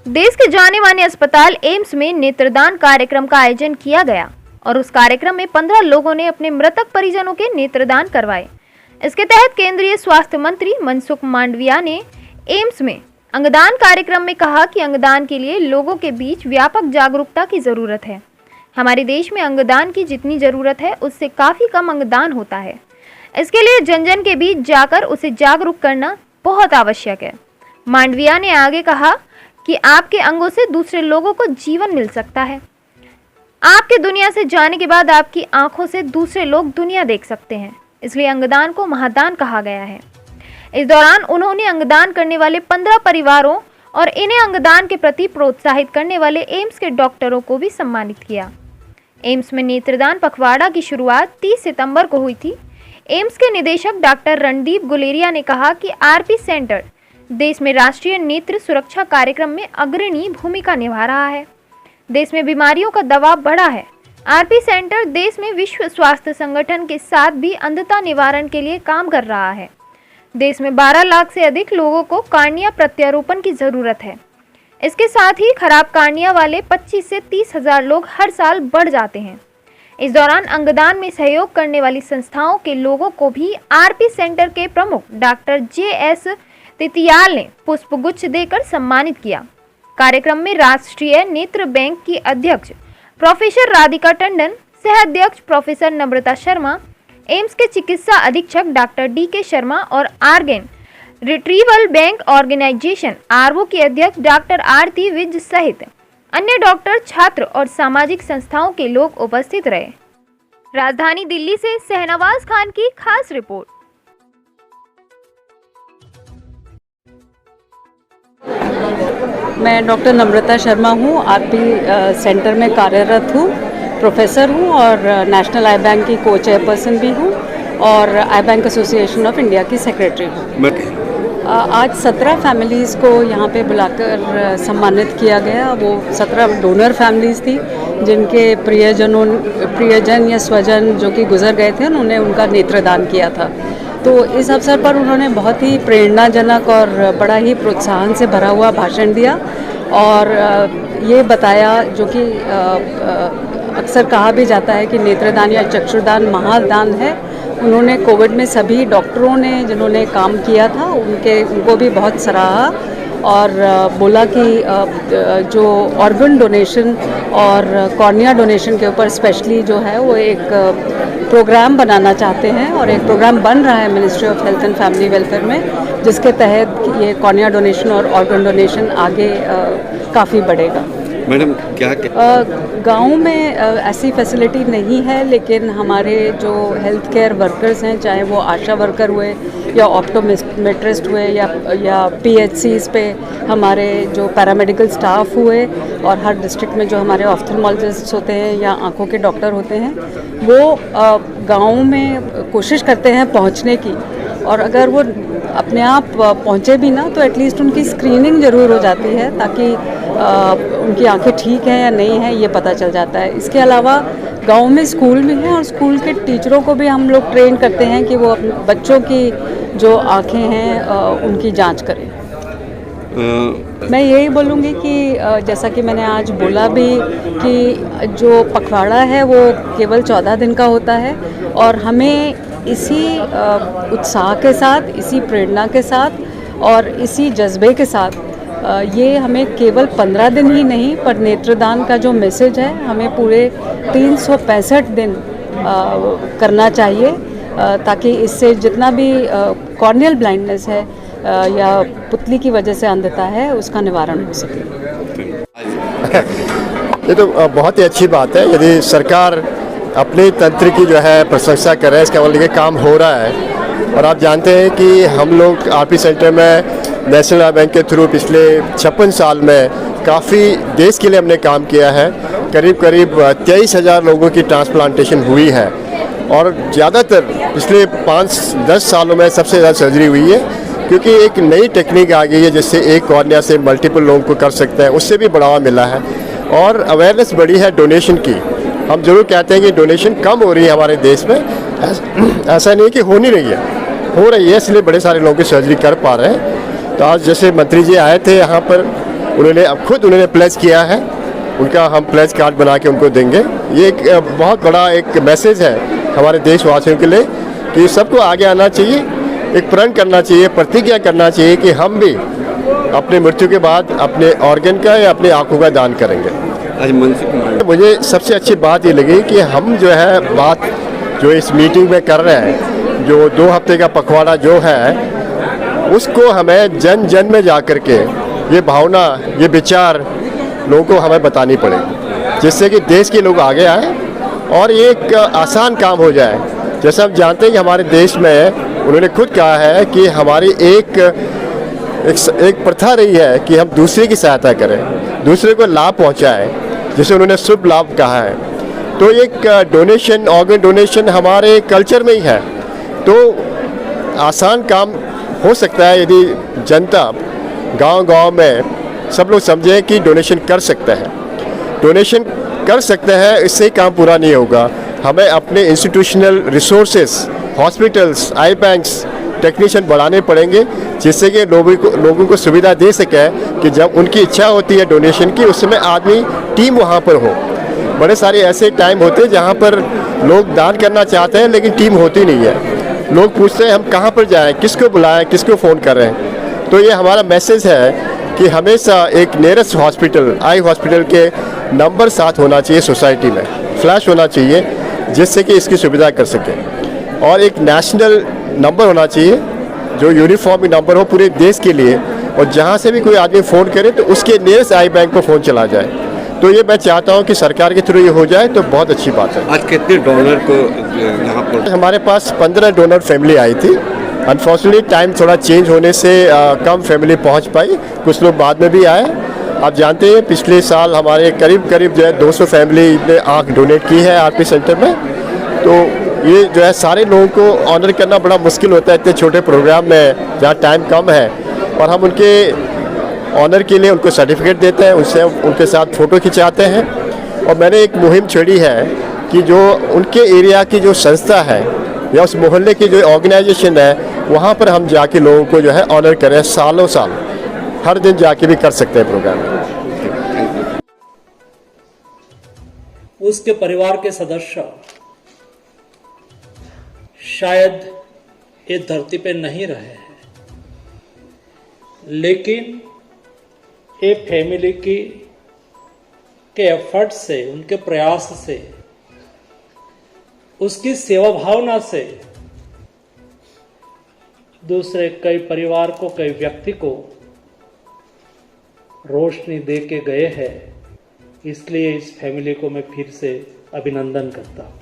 देश के जाने माने अस्पताल एम्स में नेत्रदान कार्यक्रम का आयोजन किया गया और उस कार्यक्रम में 15 लोगों ने अपने मृतक परिजनों के नेत्रदान करवाए। इसके तहत केंद्रीय स्वास्थ्य मंत्री मनसुख मांडविया ने एम्स में अंगदान कार्यक्रम में कहा कि अंगदान के लिए लोगों के बीच व्यापक जागरूकता की जरूरत है। हमारे देश में अंगदान की जितनी जरूरत है उससे काफी कम अंगदान होता है। इसके लिए जन जन के बीच जाकर उसे जागरूक करना बहुत आवश्यक है। मांडविया ने आगे कहा कि आपके अंगों से दूसरे लोगों को जीवन मिल सकता है। आपके दुनिया से जाने के बाद आपकी आंखों से दूसरे लोग दुनिया देख सकते हैं, इसलिए अंगदान को महादान कहा गया है। इस दौरान उन्होंने अंगदान करने वाले 15 परिवारों और इन्हें अंगदान के प्रति प्रोत्साहित करने वाले एम्स के डॉक्टरों को भी सम्मानित किया। एम्स में नेत्रदान पखवाड़ा की शुरुआत 30 सितंबर को हुई थी। एम्स के निदेशक डॉक्टर रणदीप गुलेरिया ने कहा कि आरपी सेंटर देश में राष्ट्रीय नेत्र सुरक्षा कार्यक्रम में अग्रणी भूमिका निभा रहा है। देश में बीमारियों का दबाव बढ़ा है। आरपी सेंटर देश में विश्व स्वास्थ्य संगठन के साथ भी अंधता निवारण के लिए काम कर रहा है। देश में 12 लाख से अधिक लोगों को कार्निया प्रत्यारोपण की जरूरत है। इसके साथ ही खराब कार्निया वाले 25 से 30 हजार लोग हर साल बढ़ जाते हैं। इस दौरान अंगदान में सहयोग करने वाली संस्थाओं के लोगों को भी आरपी सेंटर के प्रमुख डॉक्टर JS तितियाल ने पुष्पगुच्छ देकर सम्मानित किया। कार्यक्रम में राष्ट्रीय नेत्र बैंक की अध्यक्ष प्रोफेसर राधिका टंडन, सह अध्यक्ष प्रोफेसर नम्रता शर्मा, एम्स के चिकित्सा अधीक्षक डॉक्टर DK शर्मा और आर्गेन रिट्रीवल बैंक ऑर्गेनाइजेशन आरवो की अध्यक्ष डॉक्टर आरती विज सहित अन्य डॉक्टर, छात्र और सामाजिक संस्थाओं के लोग उपस्थित रहे। राजधानी दिल्ली से शहनवाज खान की खास रिपोर्ट। मैं डॉक्टर नम्रता शर्मा हूँ, आरपी सेंटर में कार्यरत हूँ, प्रोफेसर हूँ और नेशनल आई बैंक की को चेयरपर्सन भी हूँ और आई बैंक एसोसिएशन ऑफ इंडिया की सेक्रेटरी हूँ। आज 17 फैमिलीज़ को यहाँ पे बुलाकर सम्मानित किया गया। वो 17 डोनर फैमिलीज़ थी जिनके प्रियजन या स्वजन जो कि गुजर गए थे, उन्होंने उनका नेत्रदान किया था। तो इस अवसर पर उन्होंने बहुत ही प्रेरणाजनक और बड़ा ही प्रोत्साहन से भरा हुआ भाषण दिया और ये बताया, जो कि अक्सर कहा भी जाता है कि नेत्रदान या चक्षुदान महादान है। उन्होंने कोविड में सभी डॉक्टरों ने जिन्होंने काम किया था उनको भी बहुत सराहा और बोला कि जो ऑर्गन डोनेशन और कॉर्निया डोनेशन के ऊपर स्पेशली जो है वो एक प्रोग्राम बनाना चाहते हैं और एक प्रोग्राम बन रहा है ministry of health and family welfare में, जिसके तहत ये कॉर्निया डोनेशन और ऑर्गन डोनेशन आगे काफ़ी बढ़ेगा। मैडम क्या गाँव में ऐसी फैसिलिटी नहीं है, लेकिन हमारे जो हेल्थ केयर वर्कर्स हैं, चाहे वो आशा वर्कर हुए या ऑप्टोमेट्रिस्ट हुए या PHCs पे हमारे जो पैरामेडिकल स्टाफ हुए और हर डिस्ट्रिक्ट में जो हमारे ऑफ्थल्मोलॉजिस्ट होते हैं या आंखों के डॉक्टर होते हैं, वो गाँव में कोशिश करते हैं पहुँचने की, और अगर वो अपने आप पहुँचे भी ना तो एटलीस्ट उनकी स्क्रीनिंग ज़रूर हो जाती है ताकि उनकी आंखें ठीक हैं या नहीं हैं ये पता चल जाता है। इसके अलावा गांव में स्कूल भी हैं और स्कूल के टीचरों को भी हम लोग ट्रेन करते हैं कि वो अपने बच्चों की जो आंखें हैं उनकी जांच करें। मैं यही बोलूँगी कि जैसा कि मैंने आज बोला भी कि जो पखवाड़ा है वो केवल 14 दिन का होता है और हमें इसी उत्साह के साथ, इसी प्रेरणा के साथ और इसी जज्बे के साथ ये हमें केवल 15 दिन ही नहीं पर नेत्रदान का जो मैसेज है हमें पूरे 365 दिन करना चाहिए ताकि इससे जितना भी कॉर्नियल ब्लाइंडनेस है या पुतली की वजह से अंधता है उसका निवारण हो सके। ये तो बहुत ही अच्छी बात है। यदि सरकार अपने तंत्र की जो है प्रशंसा कर रहे हैं, इसका मतलब काम हो रहा है। और आप जानते हैं कि हम लोग आरपी सेंटर में नेशनल आई बैंक के थ्रू पिछले 56 साल में काफ़ी देश के लिए हमने काम किया है। करीब 23,000 लोगों की ट्रांसप्लांटेशन हुई है और ज़्यादातर पिछले 5-10 सालों में सबसे ज़्यादा सर्जरी हुई है, क्योंकि एक नई टेक्निक आ गई है जिससे एक कॉर्निया से मल्टीपल लोगों को कर सकते हैं, उससे भी बढ़ावा मिला है और अवेयरनेस बढ़ी है डोनेशन की। हम जरूर कहते हैं कि डोनेशन कम हो रही है हमारे देश में, ऐसा नहीं है कि हो नहीं रही है, हो रही है, इसलिए बड़े सारे लोगों की सर्जरी कर पा रहे हैं। तो आज जैसे मंत्री जी आए थे यहाँ पर, उन्होंने अब खुद उन्होंने प्लेज किया है, उनका हम प्लेज कार्ड बना के उनको देंगे। ये एक बहुत बड़ा एक मैसेज है हमारे देशवासियों के लिए कि सबको आगे आना चाहिए, एक प्रण करना चाहिए, प्रतिज्ञा करना चाहिए कि हम भी अपने मृत्यु के बाद अपने ऑर्गन का या अपनी आंखों का दान करेंगे। आज मनसुख, मुझे सबसे अच्छी बात ये लगी कि हम जो है बात जो इस मीटिंग में कर रहे हैं, जो 2 हफ्ते का पखवाड़ा जो है, उसको हमें जन जन में जा कर के ये भावना, ये विचार लोगों को हमें बतानी पड़ेगी, जिससे कि देश के लोग आगे आए और ये एक आसान काम हो जाए। जैसे हम जानते हैं कि हमारे देश में उन्होंने खुद कहा है कि हमारी एक प्रथा रही है कि हम दूसरे की सहायता करें, दूसरे को लाभ पहुंचाएं, जिसे उन्होंने शुभ लाभ कहा है। तो एक डोनेशन, ऑर्गन डोनेशन हमारे कल्चर में ही है। तो आसान काम हो सकता है यदि जनता गांव-गांव में सब लोग समझें कि डोनेशन कर सकते हैं। डोनेशन कर सकते हैं, इससे ही काम पूरा नहीं होगा। हमें अपने इंस्टीट्यूशनल रिसोर्सेस, हॉस्पिटल्स, आई बैंक्स, टेक्नीशियन बढ़ाने पड़ेंगे, जिससे कि लोगों को सुविधा दे सके कि जब उनकी इच्छा होती है डोनेशन की, उस समय आदमी टीम वहाँ पर हो। बड़े सारे ऐसे टाइम होते हैं जहाँ पर लोग दान करना चाहते हैं लेकिन टीम होती नहीं है। लोग पूछते हैं हम कहाँ पर जाएं, किसको बुलाएं, किसको फ़ोन करें। तो ये हमारा मैसेज है कि हमेशा एक नियरेस्ट हॉस्पिटल, आई हॉस्पिटल के नंबर साथ होना चाहिए सोसाइटी में, फ्लैश होना चाहिए, जिससे कि इसकी सुविधा कर सकें। और एक नेशनल नंबर होना चाहिए जो यूनिफॉर्म नंबर हो पूरे देश के लिए, और जहाँ से भी कोई आदमी फ़ोन करे तो उसके नियरेस्ट आई बैंक पर फ़ोन चला जाए। तो ये मैं चाहता हूँ कि सरकार के थ्रू ये हो जाए तो बहुत अच्छी बात है। आज कितने डोनर को यहाँ पर? हमारे पास 15 डोनर फैमिली आई थी। अनफॉर्चुनेटली टाइम थोड़ा चेंज होने से कम फैमिली पहुँच पाई, कुछ लोग बाद में भी आए। आप जानते हैं पिछले साल हमारे करीब जो है 200 फैमिली ने आँख डोनेट की है आरपी सेंटर में। तो ये जो है सारे लोगों को ऑनर करना बड़ा मुश्किल होता है इतने छोटे प्रोग्राम में जहाँ टाइम कम है, और हम उनके ऑनर के लिए उनको सर्टिफिकेट देते हैं, उनसे उनके साथ फ़ोटो खिंचाते हैं। और मैंने एक मुहिम छेड़ी है कि जो उनके एरिया की जो संस्था है या उस मोहल्ले की जो ऑर्गेनाइजेशन है, वहाँ पर हम जाके लोगों को जो है ऑनर करें। सालों साल हर दिन जाके भी कर सकते हैं प्रोग्राम। उसके परिवार के सदस्य शायद ये धरती पे नहीं रहे हैं, लेकिन ये फैमिली के एफर्ट से, उनके प्रयास से, उसकी सेवा भावना से दूसरे कई परिवार को, कई व्यक्ति को रोशनी दे के गए हैं। इसलिए इस फैमिली को मैं फिर से अभिनंदन करता हूं।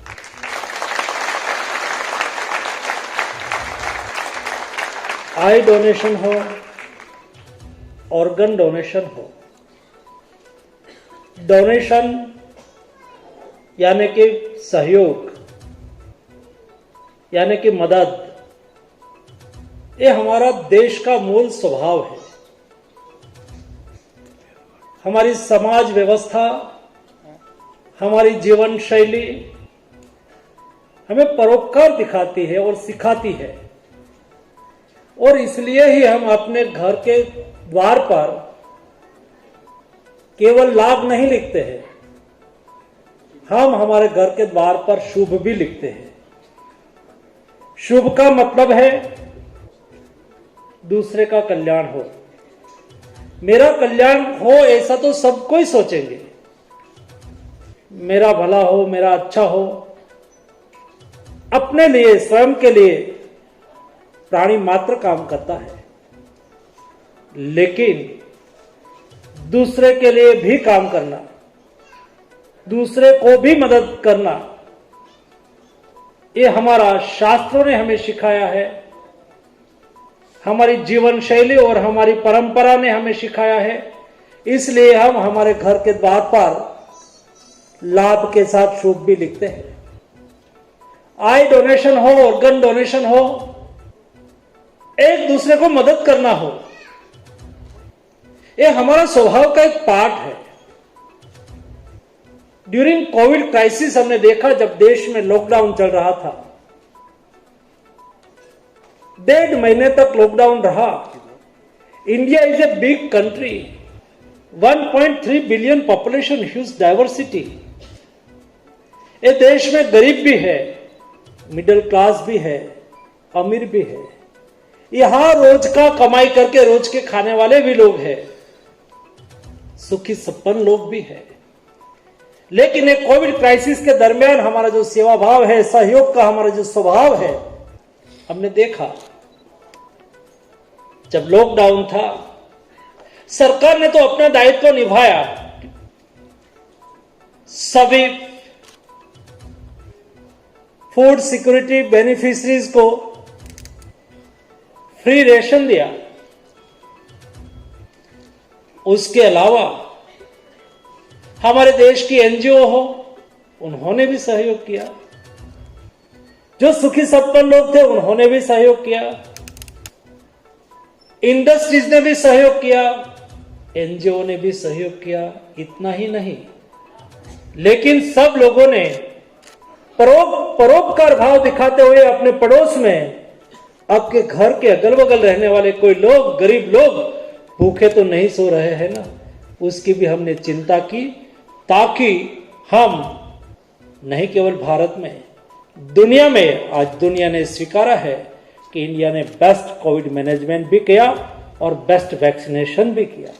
आई डोनेशन हो, ऑर्गन डोनेशन हो, डोनेशन यानी कि सहयोग, यानी कि मदद, ये हमारा देश का मूल स्वभाव है। हमारी समाज व्यवस्था, हमारी जीवन शैली हमें परोपकार दिखाती है और सिखाती है, और इसलिए ही हम अपने घर के द्वार पर केवल लाभ नहीं लिखते हैं, हम हमारे घर के द्वार पर शुभ भी लिखते हैं। शुभ का मतलब है दूसरे का कल्याण हो। मेरा कल्याण हो ऐसा तो सब कोई सोचेंगे, मेरा भला हो, मेरा अच्छा हो। अपने लिए, स्वयं के लिए प्राणी मात्र काम करता है, लेकिन दूसरे के लिए भी काम करना, दूसरे को भी मदद करना, ये हमारा शास्त्रों ने हमें सिखाया है, हमारी जीवन शैली और हमारी परंपरा ने हमें सिखाया है। इसलिए हम हमारे घर के द्वार पर लाभ के साथ शुभ भी लिखते हैं। आई डोनेशन हो, ऑर्गन डोनेशन हो, एक दूसरे को मदद करना हो, ये हमारा स्वभाव का एक पार्ट है। ड्यूरिंग कोविड क्राइसिस हमने देखा, जब देश में लॉकडाउन चल रहा था, 1.5 महीने तक लॉकडाउन रहा। India is a big country, 1.3 billion population, huge diversity. ये देश में गरीब भी है, मिडिल क्लास भी है, अमीर भी है। यहां रोज का कमाई करके रोज के खाने वाले भी लोग हैं, सुखी संपन्न लोग भी हैं। लेकिन एक कोविड क्राइसिस के दरमियान हमारा जो सेवा भाव है, सहयोग का हमारा जो स्वभाव है, हमने देखा जब लॉकडाउन था सरकार ने तो अपना दायित्व निभाया, सभी फूड सिक्योरिटी बेनिफिशरीज को फ्री रेशन दिया। उसके अलावा हमारे देश की एनजीओ हो, उन्होंने भी सहयोग किया। जो सुखी संपन्न लोग थे उन्होंने भी सहयोग किया, इंडस्ट्रीज ने भी सहयोग किया, एनजीओ ने भी सहयोग किया। इतना ही नहीं, लेकिन सब लोगों ने परोपकार भाव दिखाते हुए अपने पड़ोस में, आपके घर के अगल बगल रहने वाले कोई लोग, गरीब लोग भूखे तो नहीं सो रहे हैं ना, उसकी भी हमने चिंता की, ताकि हम नहीं केवल भारत में, दुनिया में, आज दुनिया ने स्वीकारा है कि इंडिया ने बेस्ट कोविड मैनेजमेंट भी किया और बेस्ट वैक्सीनेशन भी किया।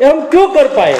ये हम क्यों कर पाए?